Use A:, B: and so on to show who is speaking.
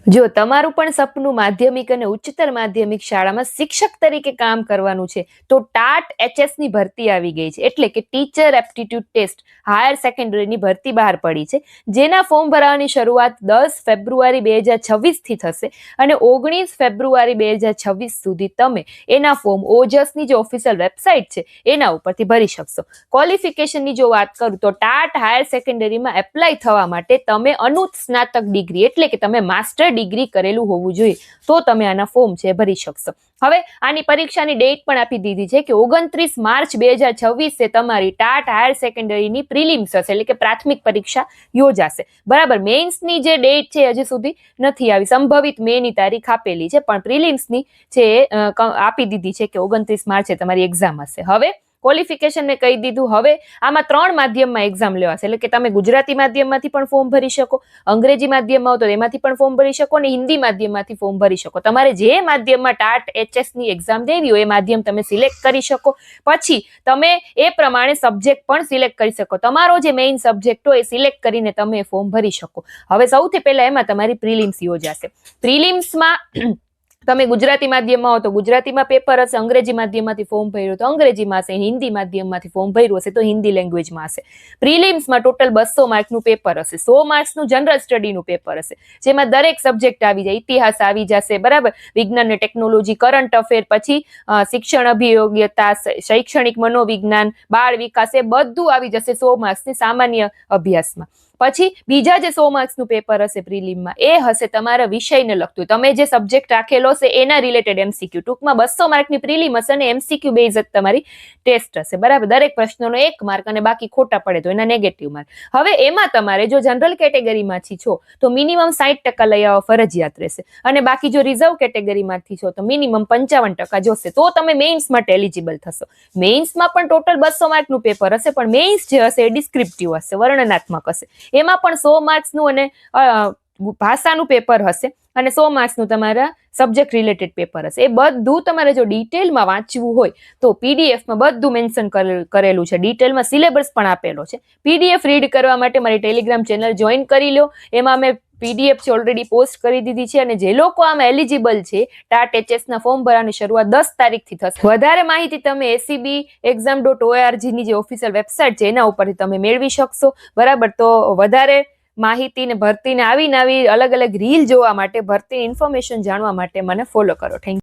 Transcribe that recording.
A: જો તમારું પણ સપનું માધ્યમિક અને ઉચ્ચતર માધ્યમિક શાળામાં શિક્ષક તરીકે કામ કરવાનું છે તો ટાટ એચએસ ની ભરતી આવી ગઈ છે, એટલે કે ટીચર એપ્ટિટ્યુડ ટેસ્ટ હાયર સેકન્ડરીની ભરતી બહાર પડી છે, જેના ફોર્મ ભરવાની શરૂઆત 10 ફેબ્રુઆરી 2026 થી થશે અને 19 ફેબ્રુઆરી 2026 સુધી તમે એના ફોર્મ ઓજસની જે ઓફિશિયલ વેબસાઇટ છે એના ઉપરથી ભરી શકશો. ક્વોલિફિકેશનની જો વાત કરું તો ટાટ હાયર સેકન્ડરીમાં એપ્લાય થવા માટે તમે અનુસ્નાતક ડિગ્રી એટલે કે તમે માસ્ટર ડિગ્રી કરેલું હોવું જોઈએ તો તમે આના ફોર્મ છે ભરી શકશો. હવે આની પરીક્ષાની ડેટ પણ આપી દીધી છે કે 29 માર્ચ 2026 તમારી ટાટ હાયર સેકન્ડરીની પ્રિલિમ્સ હશે, એટલે કે પ્રાથમિક પરીક્ષા યોજાશે. બરાબર, મેઇન્સની જે ડેટ છે હજી સુધી નથી આવી, સંભવિત મેની તારીખ આપેલી છે, પણ પ્રિલિમ્સની છે આપી દીધી છે કે 29 માર્ચે તમારી એક્ઝામ હશે. હવે ક્વોલિફિકેશન મેં કહી દીધું. હવે આમાં 3 માધ્યમમાં એક્ઝામ લેવાશે, એટલે કે તમે ગુજરાતી માધ્યમમાંથી પણ ફોર્મ ભરી શકો, અંગ્રેજી માધ્યમમાં તો એમાંથી પણ ફોર્મ ભરી શકો અને હિન્દી માધ્યમમાંથી ફોર્મ ભરી શકો. તમારે જે માધ્યમમાં ટાટ એચએસ ની એક્ઝામ દેવી હોય એ માધ્યમ તમે સિલેક્ટ કરી શકો. પછી તમે એ પ્રમાણે સબ્જેક્ટ પણ સિલેક્ટ કરી શકો. તમારો જે મેઇન સબ્જેક્ટ હોય એ સિલેક્ટ કરીને તમે ફોર્મ ભરી શકો. હવે સૌથી પહેલા એમાં તમારી પ્રિલિમ્સ યોજાશે. પ્રિલિમ્સમાં તમે ગુજરાતી માધ્યમમાં હો તો ગુજરાતીમાં પેપર હશે, અંગ્રેજી માધ્યમમાંથી ફોર્મ ભર્યું તો અંગ્રેજીમાં હશે, હિન્દી માધ્યમમાંથી ફોર્મ ભર્યું હશે તો હિન્દી લેંગ્વેજમાં હશે. પ્રિલિમ્સમાં ટોટલ 200 માર્કનું પેપર હશે, 100 માર્ક્સનું જનરલ સ્ટડીનું પેપર હશે, જેમાં દરેક સબ્જેક્ટ આવી જાય, ઇતિહાસ આવી જશે, બરાબર, વિજ્ઞાન અને ટેકનોલોજી, કરંટ અફેર, પછી શિક્ષણ અભિયોગ્યતા, શૈક્ષણિક મનોવિજ્ઞાન, બાળ વિકાસ, એ બધું આવી જશે 100 માર્ક્સની સામાન્ય અભ્યાસમાં. પછી બીજા જે 100 માર્ક્સનું પેપર હશે પ્રિલિમમાં એ હશે તમારા વિષયને લગતું, તમે જે સબ્જેક્ટ રાખેલો હશે એના રિલેટેડ એમસીક્યુ. ટૂંકમાં 200 માર્કની પ્રિલિમ હશે અને એમસીક્યુ બેઝ જ તમારી ટેસ્ટ હશે, બરાબર. દરેક પ્રશ્નનો 1 માર્ક અને બાકી ખોટા પડે તો એના નેગેટિવ માર્ક. હવે એમાં તમારે જો જનરલ કેટેગરીમાંથી છો તો મિનિમમ 60% લઈ આવવા ફરજિયાત રહેશે અને બાકી જો રિઝર્વ કેટેગરીમાંથી છો તો મિનિમમ 55% જોશે તો તમે મેઇન્સ માટે એલિજિબલ થશો. મેઇન્સમાં પણ ટોટલ 200 માર્કનું પેપર હશે, પણ મેઇન્સ જે હશે એ ડિસ્ક્રિપ્ટિવ હશે, વર્ણનાત્મક હશે. એમાં પણ 100 માર્ક્સનું અને ભાષાનું પેપર હશે અને 100 માર્ક્સનું તમારા સબ્જેક્ટ રિલેટેડ પેપર હશે. એ બધું તમારે જો ડિટેલમાં વાંચવું હોય તો પીડીએફમાં બધું મેન્શન કરેલું છે, ડિટેલમાં સિલેબસ પણ આપેલો છે. પીડીએફ રીડ કરવા માટે મારી ટેલિગ્રામ ચેનલ જોઈન કરી લો, એમાં મેં પીડીએફ છે ઓલરેડી પોસ્ટ કરી દીધી છે અને જે લોકો આમાં એલિજિબલ છે ટાટ એચએસ ના ફોર્મ ભરવાની શરૂઆત 10 તારીખથી થશે. વધારે માહિતી તમે SEBexam.org ની જે ઓફિશિયલ વેબસાઇટ છે એના ઉપરથી તમે મેળવી શકશો, બરાબર. તો વધારે માહિતી ને ભરતીને આવી અલગ અલગ રીલ જોવા માટે, ભરતી ઇન્ફોર્મેશન જાણવા માટે મને ફોલો કરો. Thank you.